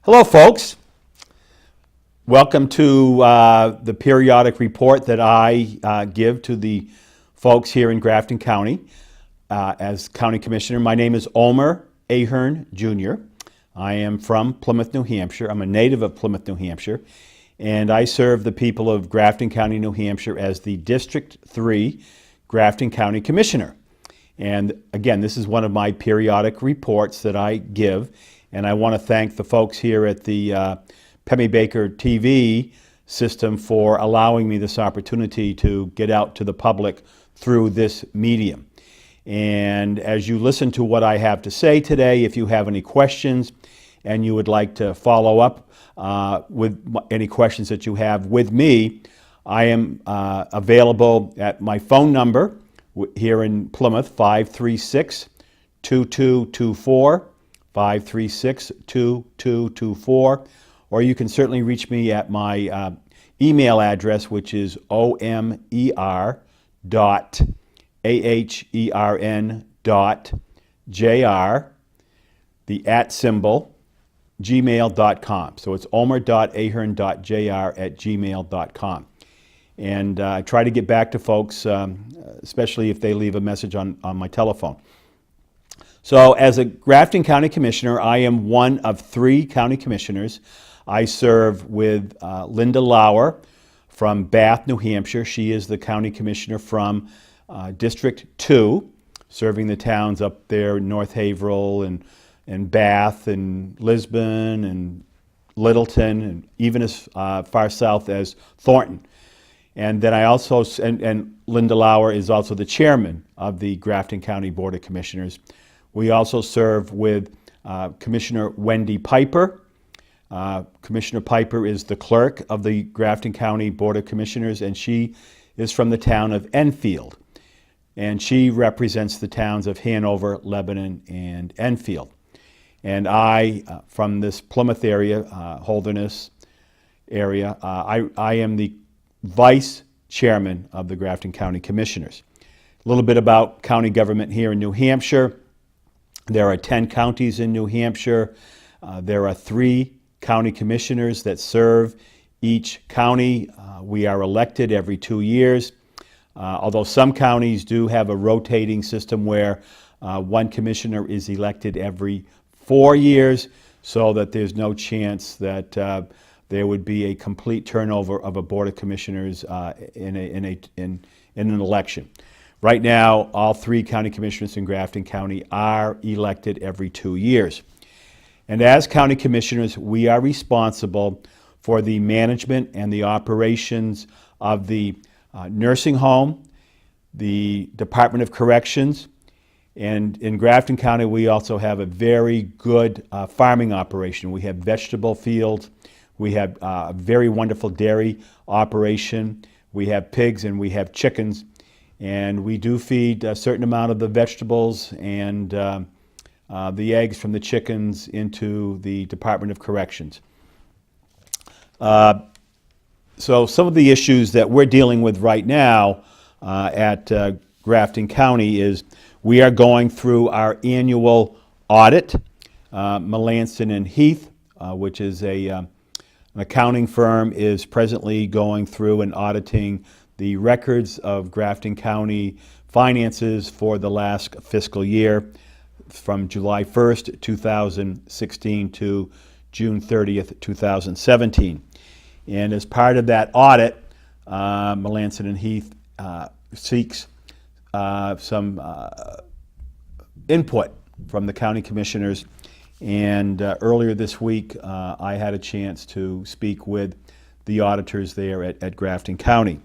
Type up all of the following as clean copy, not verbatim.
Hello, folks. Welcome to the periodic report that I give to the folks here in Grafton County as County Commissioner. My name is Omer Ahern Jr. I am from Plymouth, New Hampshire. I'm a native of Plymouth, New Hampshire, and I serve the people of Grafton County, New Hampshire as the District 3 Grafton County Commissioner. And again, this is one of my periodic reports that I give. And I want to thank the folks here at the Pemmy Baker TV system for allowing me this opportunity to get out to the public through this medium. And as you listen to what I have to say today, if you have any questions and you would like to follow up with any questions that you have with me, I am available at my phone number here in Plymouth, 536-2224. 536-2224, or you can certainly reach me at my email address, which is omer.ahern.jr, the @ gmail.com. So it's omer.ahern.jr@gmail.com. And I try to get back to folks, especially if they leave a message on my telephone. So as a Grafton County Commissioner, I am one of 3 county commissioners. I serve with Linda Lauer from Bath, New Hampshire. She is the county commissioner from District 2, serving the towns up there in North Haverhill and Bath and Lisbon and Littleton and even as far south as Thornton. And then I also, and Linda Lauer is also the chairman of the Grafton County Board of Commissioners. We also serve with Commissioner Wendy Piper. Commissioner Piper is the clerk of the Grafton County Board of Commissioners, and she is from the town of Enfield. And she represents the towns of Hanover, Lebanon, and Enfield. And I, from this Plymouth area, Holderness area, I am the vice chairman of the Grafton County Commissioners. A little bit about county government here in New Hampshire. There are 10 counties in New Hampshire. There are 3 county commissioners that serve each county. We are elected every 2 years, although some counties do have a rotating system where one commissioner is elected every 4 years, so that there's no chance that there would be a complete turnover of a board of commissioners in an election. Right now, all 3 county commissioners in Grafton County are elected every 2 years. And as county commissioners, we are responsible for the management and the operations of the nursing home, the Department of Corrections, and in Grafton County, we also have a very good farming operation. We have vegetable fields, we have a very wonderful dairy operation, we have pigs and we have chickens. And we do feed a certain amount of the vegetables and the eggs from the chickens into the Department of Corrections. So some of the issues that we're dealing with right now at Grafton County is we are going through our annual audit. Melanson and Heath, which is an accounting firm, is presently going through and auditing the records of Grafton County finances for the last fiscal year from July 1st, 2016 to June 30th, 2017. And as part of that audit, Melanson and Heath seeks some input from the county commissioners. And earlier this week, I had a chance to speak with the auditors there at Grafton County.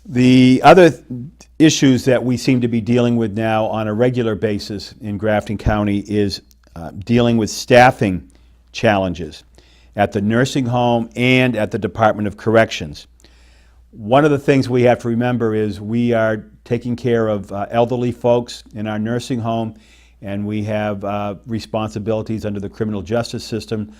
The other issues that we seem to be dealing with now on a regular basis in Grafton County is dealing with staffing challenges at the nursing home and at the Department of Corrections. One of the things we have to remember is we are taking care of elderly folks in our nursing home, and we have responsibilities under the criminal justice system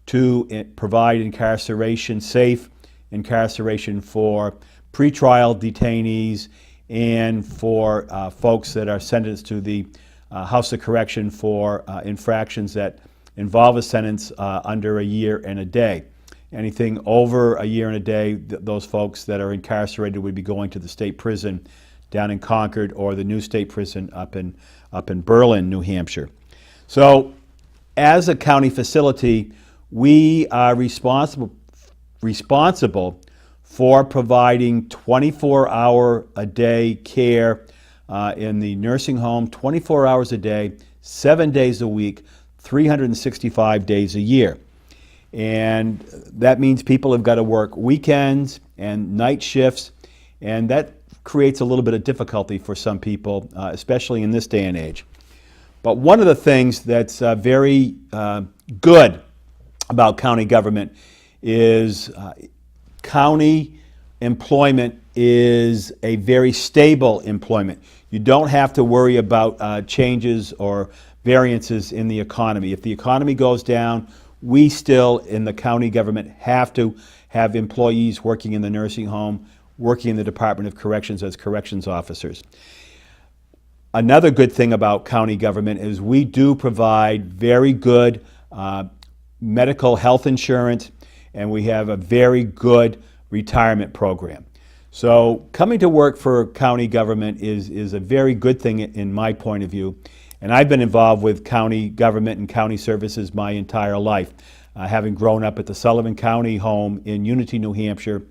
to provide incarceration, safe incarceration for pretrial detainees and for folks that are sentenced to the House of Correction for infractions that involve a sentence under a year and a day. Anything over a year and a day, those folks that are incarcerated would be going to the state prison down in Concord or the new state prison up in Berlin, New Hampshire. So as a county facility, we are responsible for providing 24-hour-a-day care in the nursing home, 24 hours a day, 7 days a week, 365 days a year. And that means people have got to work weekends and night shifts, and that creates a little bit of difficulty for some people, especially in this day and age. But one of the things that's very good about county government is county employment is a very stable employment. You don't have to worry about changes or variances in the economy. If the economy goes down, we still in the county government have to have employees working in the nursing home, working in the Department of Corrections as corrections officers. Another good thing about county government is we do provide very good medical health insurance, and we have a very good retirement program. So coming to work for county government is a very good thing in my point of view. And I've been involved with county government and county services my entire life, having grown up at the Sullivan County home in Unity, New Hampshire,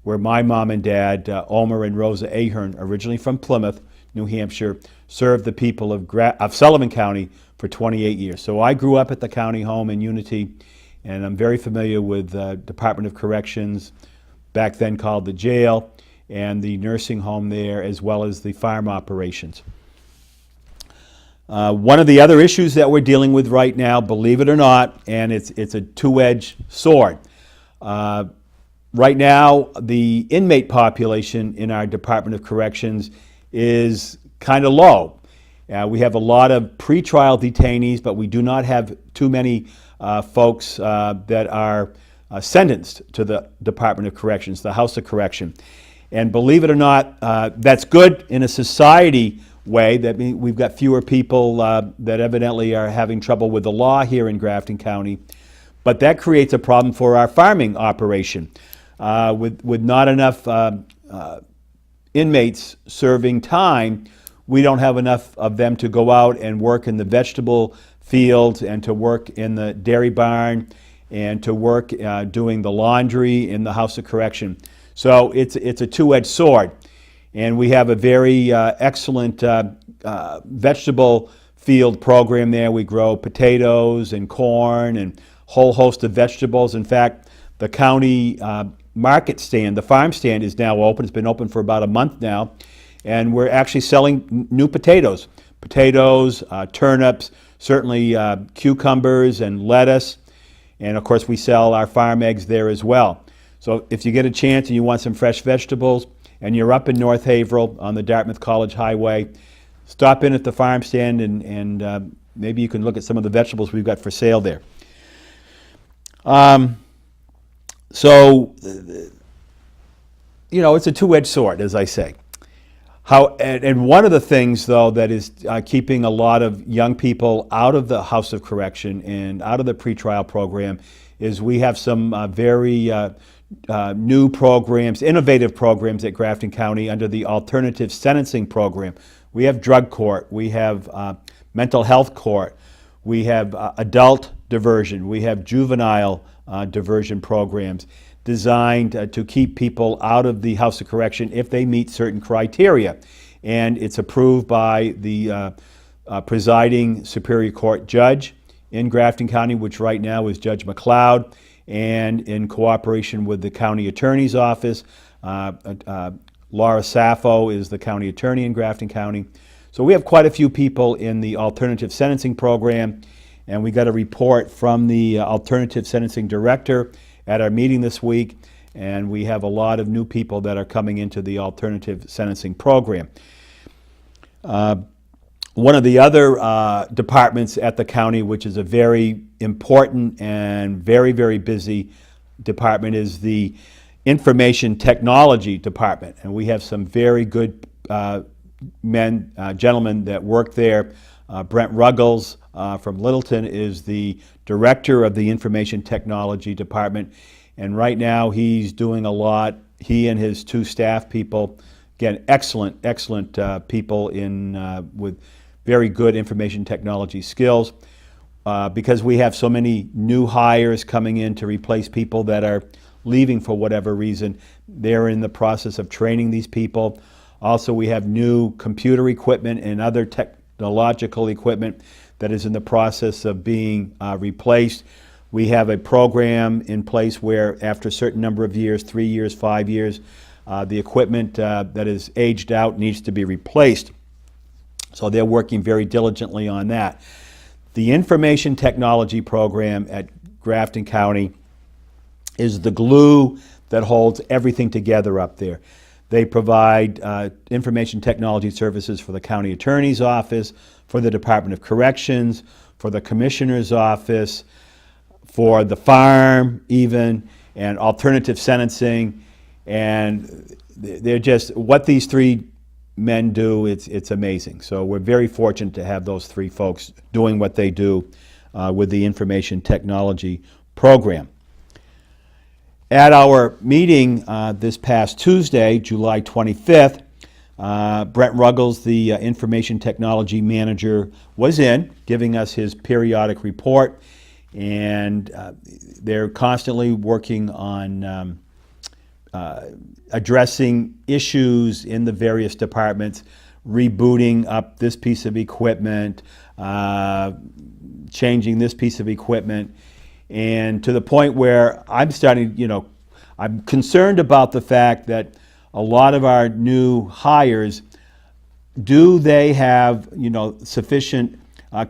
where my mom and dad, Omer and Rosa Ahern, originally from Plymouth, New Hampshire, served the people of Sullivan County for 28 years. So I grew up at the county home in Unity, and I'm very familiar with the Department of Corrections, back then called the jail, and the nursing home there, as well as the farm operations. One of the other issues that we're dealing with right now, believe it or not, and it's a two-edged sword. Right now, the inmate population in our Department of Corrections is kind of low. We have a lot of pretrial detainees, but we do not have too many folks that are sentenced to the Department of Corrections, the House of Correction. And believe it or not, that's good in a society way. That means we've got fewer people that evidently are having trouble with the law here in Grafton County. But that creates a problem for our farming operation. With not enough inmates serving time, we don't have enough of them to go out and work in the vegetable fields and to work in the dairy barn and to work doing the laundry in the House of Correction. So it's a two-edged sword. And we have a very excellent vegetable field program there. We grow potatoes and corn and a whole host of vegetables. In fact, the county market stand, the farm stand, is now open. It's been open for about a month now. And we're actually selling new potatoes. Potatoes, turnips, certainly cucumbers and lettuce. And of course, we sell our farm eggs there as well. So if you get a chance and you want some fresh vegetables, and you're up in North Haverhill on the Dartmouth College Highway, stop in at the farm stand and maybe you can look at some of the vegetables we've got for sale there. So, you know, it's a two-edged sword, as I say. And one of the things, though, that is keeping a lot of young people out of the House of Correction and out of the pretrial program is we have some very new programs, innovative programs at Grafton County under the alternative sentencing program. We have drug court, we have mental health court, we have adult diversion, we have juvenile diversion programs designed to keep people out of the House of Correction if they meet certain criteria. And it's approved by the presiding Superior Court judge in Grafton County, which right now is Judge McLeod, and in cooperation with the county attorney's office. Laura Sappho is the county attorney in Grafton County. So we have quite a few people in the alternative sentencing program, and we got a report from the alternative sentencing director at our meeting this week, and we have a lot of new people that are coming into the alternative sentencing program. One of the other departments at the county, which is a very important and very, very busy department, is the Information Technology Department. And we have some very good gentlemen that work there. Brent Ruggles from Littleton is the director of the Information Technology Department. And right now he's doing a lot. He and his two staff people, again, excellent people with very good information technology skills. Because we have so many new hires coming in to replace people that are leaving for whatever reason, they're in the process of training these people. Also, we have new computer equipment and other technological equipment that is in the process of being replaced. We have a program in place where after a certain number of years, 3 years, 5 years, the equipment that is aged out needs to be replaced. So they're working very diligently on that. The information technology program at Grafton County is the glue that holds everything together up there. They provide information technology services for the county attorney's office, for the Department of Corrections, for the Commissioner's office, for the farm even, and alternative sentencing. And they're just, what these three men do, it's amazing. So we're very fortunate to have those three folks doing what they do with the information technology program. At our meeting this past Tuesday, July 25th, Brent Ruggles, the information technology manager, was in giving us his periodic report, and they're constantly working on addressing issues in the various departments, rebooting up this piece of equipment, changing this piece of equipment, and to the point where I'm I'm concerned about the fact that a lot of our new hires, do they have, sufficient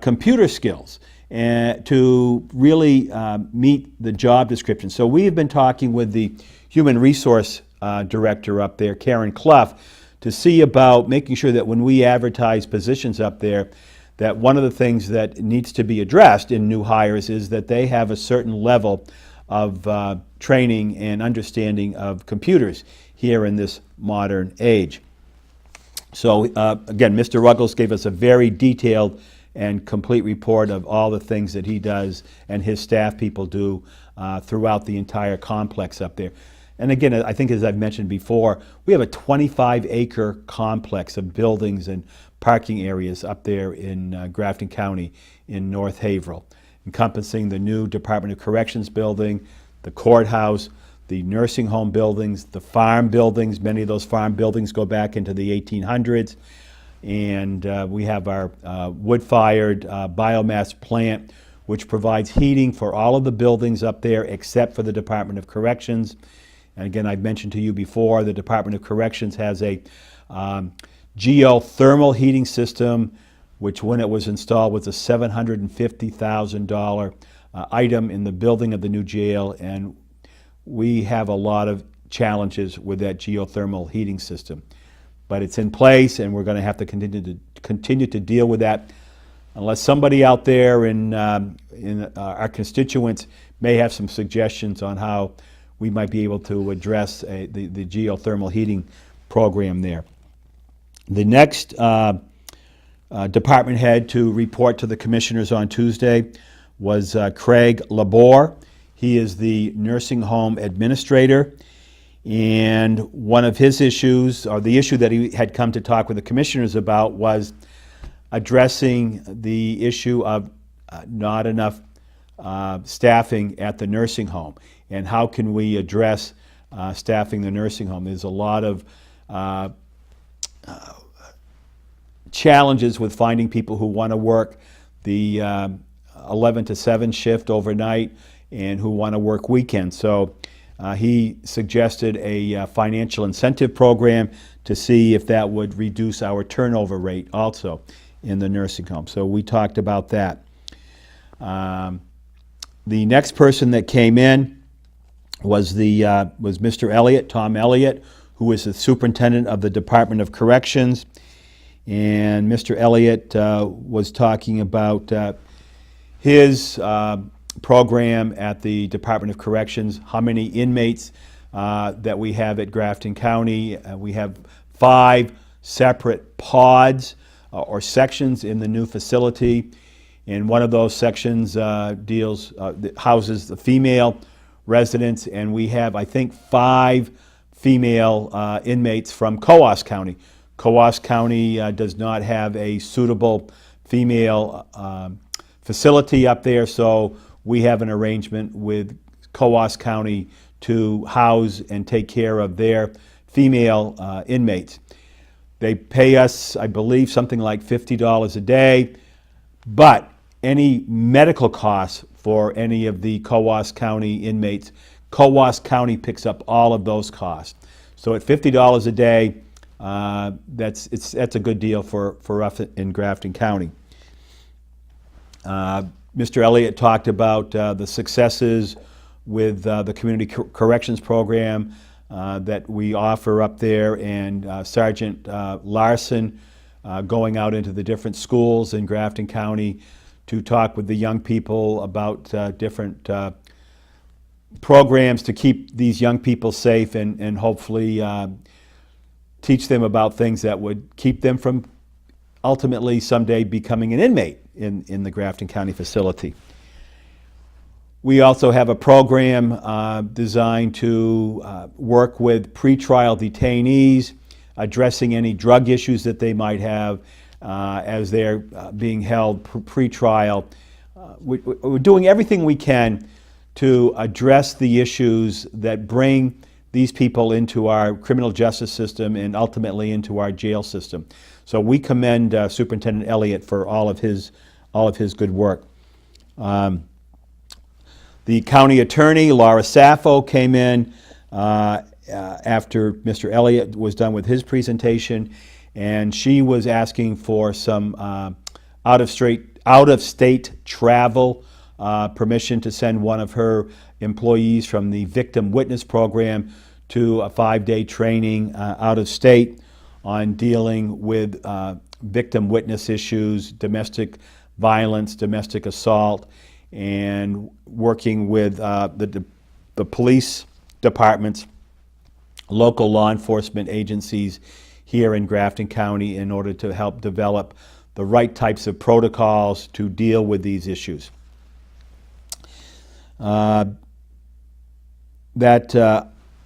computer skills and to really meet the job description? So we have been talking with the Human Resource Director up there, Karen Clough, to see about making sure that when we advertise positions up there, that one of the things that needs to be addressed in new hires is that they have a certain level of training and understanding of computers here in this modern age. So again, Mr. Ruggles gave us a very detailed and complete report of all the things that he does and his staff people do throughout the entire complex up there. And again, I think as I've mentioned before, we have a 25-acre complex of buildings and parking areas up there in Grafton County in North Haverhill, encompassing the new Department of Corrections building, the courthouse, the nursing home buildings, the farm buildings. Many of those farm buildings go back into the 1800s. And we have our wood-fired biomass plant, which provides heating for all of the buildings up there except for the Department of Corrections. And again, I've mentioned to you before, the Department of Corrections has a geothermal heating system, which when it was installed was a $750,000 item in the building of the new jail. And we have a lot of challenges with that geothermal heating system. But it's in place, and we're going to have to continue to deal with that unless somebody out there in our constituents may have some suggestions on how we might be able to address the geothermal heating program there. The next department head to report to the commissioners on Tuesday was Craig Labor. He is the nursing home administrator. And one of his issues, or the issue that he had come to talk with the commissioners about, was addressing the issue of not enough staffing at the nursing home. And how can we address staffing the nursing home? There's a lot of challenges with finding people who want to work the 11 to 7 shift overnight and who want to work weekends. So he suggested a financial incentive program to see if that would reduce our turnover rate also in the nursing home. So we talked about that. The next person that came in was Mr. Elliott, Tom Elliott, who is the superintendent of the Department of Corrections. And Mr. Elliott was talking about his program at the Department of Corrections, how many inmates that we have at Grafton County. We have 5 separate pods or sections in the new facility. And one of those sections houses the female residents, and we have, I think, 5 female inmates from Coos County. Coos County does not have a suitable female facility up there, so we have an arrangement with Coos County to house and take care of their female inmates. They pay us, I believe, something like $50 a day, but any medical costs for any of the Coos County inmates, Coos County picks up all of those costs. So at $50 a day, that's a good deal for us in Grafton County. Mr. Elliott talked about the successes with the Community Corrections Program that we offer up there, and Sergeant Larson going out into the different schools in Grafton County to talk with the young people about different programs to keep these young people safe and hopefully teach them about things that would keep them from ultimately someday becoming an inmate in the Grafton County facility. We also have a program designed to work with pretrial detainees, addressing any drug issues that they might have as they're being held pre-trial. We're doing everything we can to address the issues that bring these people into our criminal justice system and ultimately into our jail system. So we commend Superintendent Elliott for all of his good work. The county attorney, Laura Saffo, came in after Mr. Elliott was done with his presentation, and she was asking for some out-of-state travel permission to send one of her employees from the Victim Witness Program to a 5-day training out of state on dealing with victim witness issues, domestic violence, domestic assault, and working with the police departments, local law enforcement agencies here in Grafton County in order to help develop the right types of protocols to deal with these issues. That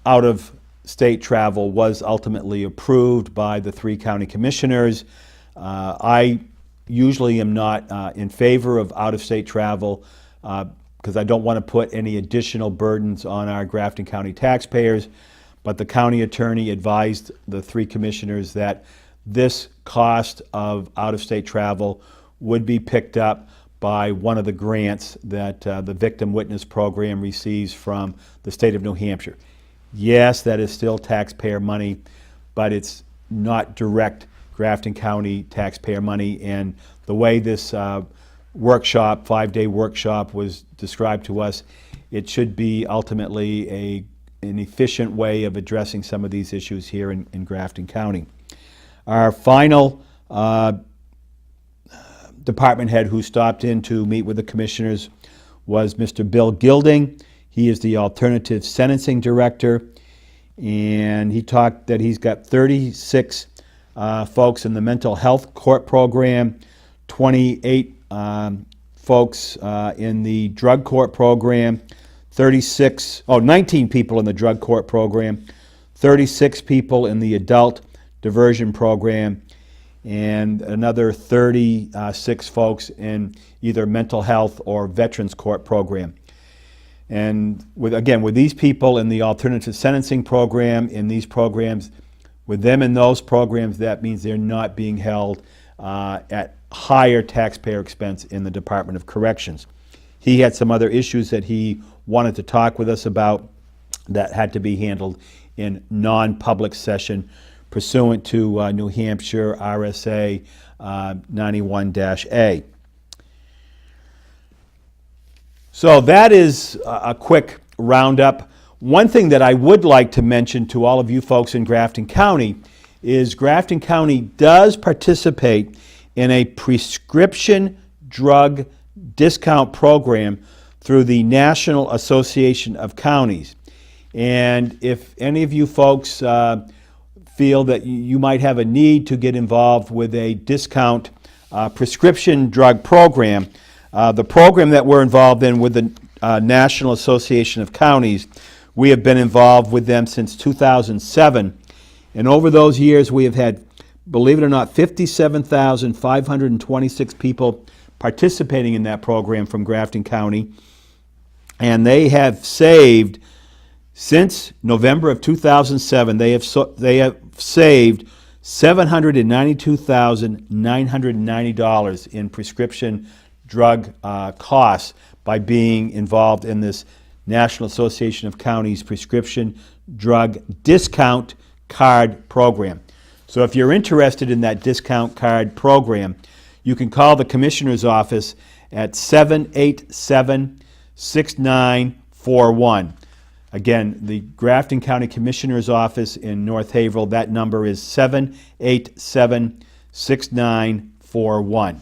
out-of-state travel was ultimately approved by the 3 county commissioners. I usually am not in favor of out-of-state travel because I don't want to put any additional burdens on our Grafton County taxpayers, but the county attorney advised the 3 commissioners that this cost of out-of-state travel would be picked up by one of the grants that the Victim Witness Program receives from the state of New Hampshire. Yes, that is still taxpayer money, but it's not direct Grafton County taxpayer money, and the way this workshop, 5-day workshop, was described to us, it should be ultimately an efficient way of addressing some of these issues here in Grafton County. Our final department head who stopped in to meet with the commissioners was Mr. Bill Gilding. He is the Alternative Sentencing Director, and he talked that he's got 36 folks in the mental health court program, 28 folks in the drug court program, 19 people in the drug court program, 36 people in the adult diversion program, and another 36 folks in either mental health or veterans court program. And with these people in the alternative sentencing program, in these programs, with them in those programs, that means they're not being held at higher taxpayer expense in the Department of Corrections. He had some other issues that he wanted to talk with us about that had to be handled in non-public session pursuant to New Hampshire RSA 91-A. So that is a quick roundup. One thing that I would like to mention to all of you folks in Grafton County is Grafton County does participate in a prescription drug discount program through the National Association of Counties. And if any of you folks feel that you might have a need to get involved with a discount prescription drug program, The program that we're involved in with the National Association of Counties, we have been involved with them since 2007. And over those years, we have had, believe it or not, 57,526 people participating in that program from Grafton County. And they have saved, since November of 2007, they have saved $792,990 in prescription drug costs by being involved in this National Association of Counties prescription drug discount card program. So if you're interested in that discount card program, you can call the Commissioner's office at 787-6941. Again, the Grafton County Commissioner's office in North Haverhill, that number is 787-6941.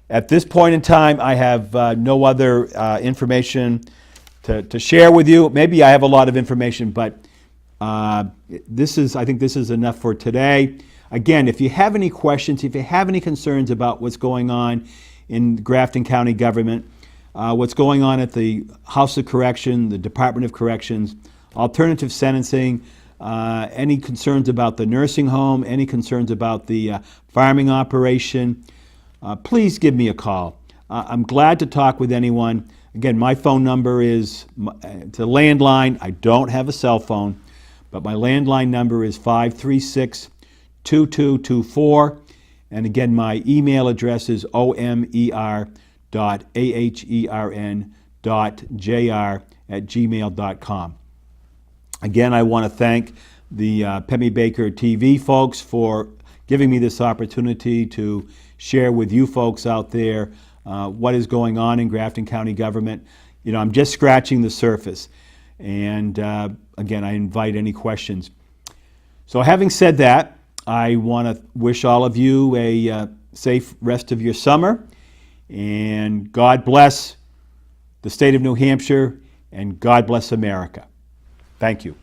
At this point in time, I have no other information to share with you. Maybe I have a lot of information, but I think this is enough for today. Again, if you have any questions, if you have any concerns about what's going on in Grafton County government, what's going on at the House of Correction, the Department of Corrections, alternative sentencing, any concerns about the nursing home, any concerns about the farming operation, please give me a call. I'm glad to talk with anyone. Again, my phone number is, it's a landline. I don't have a cell phone, but my landline number is 536-2224. And again, my email address is omer.ahern.jr@gmail.com. Again, I want to thank the Pemmy Baker TV folks for giving me this opportunity to share with you folks out there what is going on in Grafton County government. You know, I'm just scratching the surface. And again, I invite any questions. So having said that, I want to wish all of you a safe rest of your summer. And God bless the state of New Hampshire, and God bless America. Thank you.